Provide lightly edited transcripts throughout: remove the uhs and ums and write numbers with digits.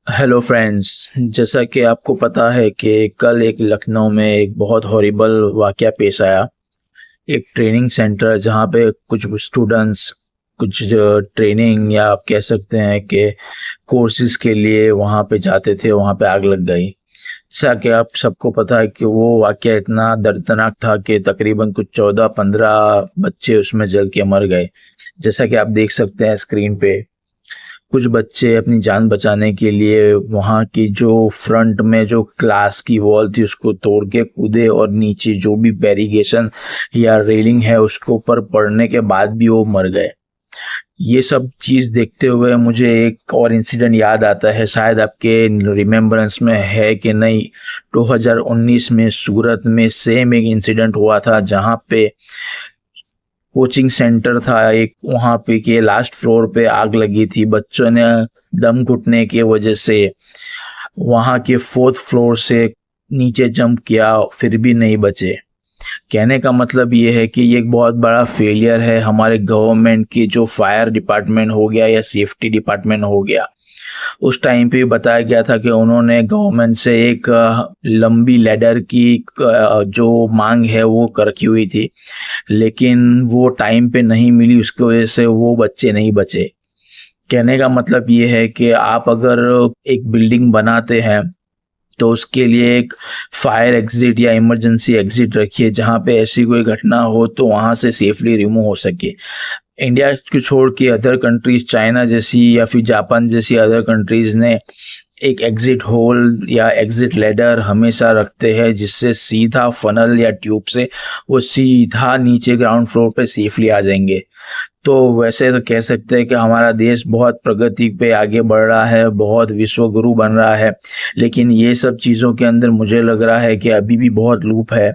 Hello friends. जैसा कि आपको पता है कि कल एक लखनऊ में एक बहुत हॉरिबल वाकया पेश आया। एक ट्रेनिंग सेंटर जहां पे कुछ स्टूडेंट्स कुछ ट्रेनिंग या आप कह सकते हैं कि कोर्सेज के लिए वहां पे जाते थे, वहां पे आग लग गई। जैसा कि आप सबको पता है कि वो वाकया इतना दर्दनाक था कि तकरीबन कुछ 14-15 बच्चे उसमें जल के मर गए। जैसा कि आप देख सकते हैं स्क्रीन पे, कुछ बच्चे अपनी जान बचाने के लिए वहां की जो फ्रंट में जो क्लास की वॉल थी उसको तोड़ के कूदे और नीचे जो भी बैरिगेशन या रेलिंग है उसके ऊपर पड़ने के बाद भी वो मर गए। ये सब चीज देखते हुए मुझे एक और इंसिडेंट याद आता है, शायद आपके रिमेम्बरेंस में है कि नहीं। 2019 में सूरत में सेम एक इंसिडेंट हुआ था जहां पे कोचिंग सेंटर था एक, वहां पे के लास्ट फ्लोर पे आग लगी थी। बच्चों ने दम घुटने की वजह से वहां के फोर्थ फ्लोर से नीचे जंप किया, फिर भी नहीं बचे। कहने का मतलब ये है कि ये एक बहुत बड़ा फेलियर है हमारे गवर्नमेंट की, जो फायर डिपार्टमेंट हो गया या सेफ्टी डिपार्टमेंट हो गया। उस टाइम पे बताया गया था कि उन्होंने गवर्नमेंट से एक लंबी लैडर की जो मांग है वो कर रखी हुई थी, लेकिन वो टाइम पे नहीं मिली, उसकी वजह से वो बच्चे नहीं बचे। कहने का मतलब ये है कि आप अगर एक बिल्डिंग बनाते हैं तो उसके लिए एक फायर एग्जिट या इमरजेंसी एग्जिट रखिए, जहां पे ऐसी कोई घटना हो तो वहां से सेफली रिमूव हो सके। इंडिया को छोड़ के अदर कंट्रीज, चाइना जैसी या फिर जापान जैसी अदर कंट्रीज ने एक एग्जिट होल या एग्जिट लैडर हमेशा रखते हैं, जिससे सीधा फनल या ट्यूब से वो सीधा नीचे ग्राउंड फ्लोर पे सेफली आ जाएंगे। तो वैसे तो कह सकते हैं कि हमारा देश बहुत प्रगति पे आगे बढ़ रहा है, बहुत विश्व गुरु बन रहा है, लेकिन ये सब चीज़ों के अंदर मुझे लग रहा है कि अभी भी बहुत लूप है।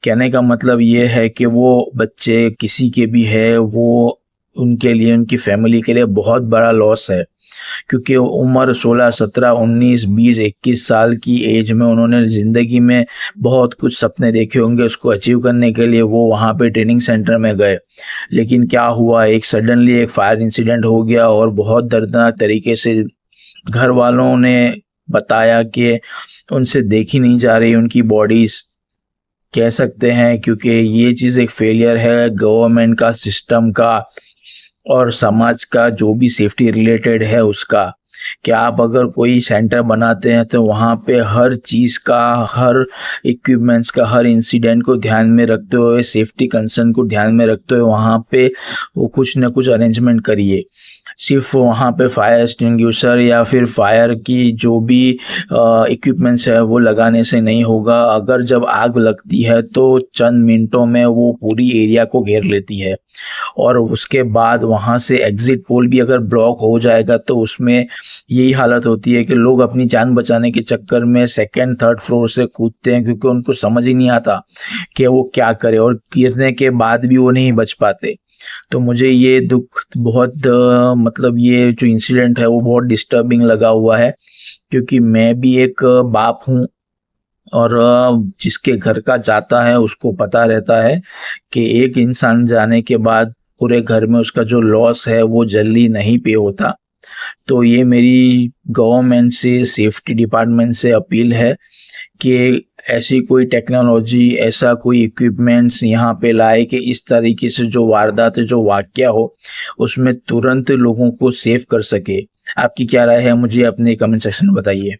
कहने का मतलब ये है कि वो बच्चे किसी के भी है, वो उनके लिए, उनकी फैमिली के लिए बहुत बड़ा लॉस है, क्योंकि उम्र 16, 17, 19, 20, 21 साल की एज में उन्होंने ज़िंदगी में बहुत कुछ सपने देखे होंगे, उसको अचीव करने के लिए वो वहाँ पे ट्रेनिंग सेंटर में गए। लेकिन क्या हुआ, एक सडनली एक फायर इंसिडेंट हो गया और बहुत दर्दनाक तरीके से घर वालों ने बताया कि उनसे देखी नहीं जा रही उनकी बॉडीज। कह सकते हैं क्योंकि ये चीज़ एक फेलियर है गवर्नमेंट का, सिस्टम का और समाज का, जो भी सेफ्टी रिलेटेड है उसका। कि आप अगर कोई सेंटर बनाते हैं तो वहाँ पे हर चीज़ का, हर इक्विपमेंट्स का, हर इंसिडेंट को ध्यान में रखते हुए, सेफ्टी कंसर्न को ध्यान में रखते हुए वहाँ पे वो कुछ ना कुछ अरेंजमेंट करिए। सिर्फ वहाँ पे फायर एक्सटिंग्विशर या फिर फायर की जो भी इक्विपमेंट्स है वो लगाने से नहीं होगा। अगर जब आग लगती है तो चंद मिनटों में वो पूरी एरिया को घेर लेती है, और उसके बाद वहां से एग्जिट पोल भी अगर ब्लॉक हो जाएगा तो उसमें यही हालत होती है कि लोग अपनी जान बचाने के चक्कर में सेकंड थर्ड फ्लोर से कूदते हैं, क्योंकि उनको समझ ही नहीं आता कि वो क्या करे, और गिरने के बाद भी वो नहीं बच पाते। तो मुझे ये दुख बहुत मतलब ये जो इंसिडेंट है वो बहुत डिस्टर्बिंग लगा हुआ है, क्योंकि मैं भी एक बाप हूँ, और जिसके घर का जाता है उसको पता रहता है कि एक इंसान जाने के बाद पूरे घर में उसका जो लॉस है वो जल्दी नहीं पे होता। तो ये मेरी गवर्नमेंट से, सेफ्टी डिपार्टमेंट से अपील है कि ऐसी कोई टेक्नोलॉजी, ऐसा कोई इक्विपमेंट्स यहाँ पे लाए कि इस तरीके से जो वारदात है, जो वाकया हो, उसमें तुरंत लोगों को सेव कर सके। आपकी क्या राय है, मुझे अपने कमेंट सेक्शन में बताइए।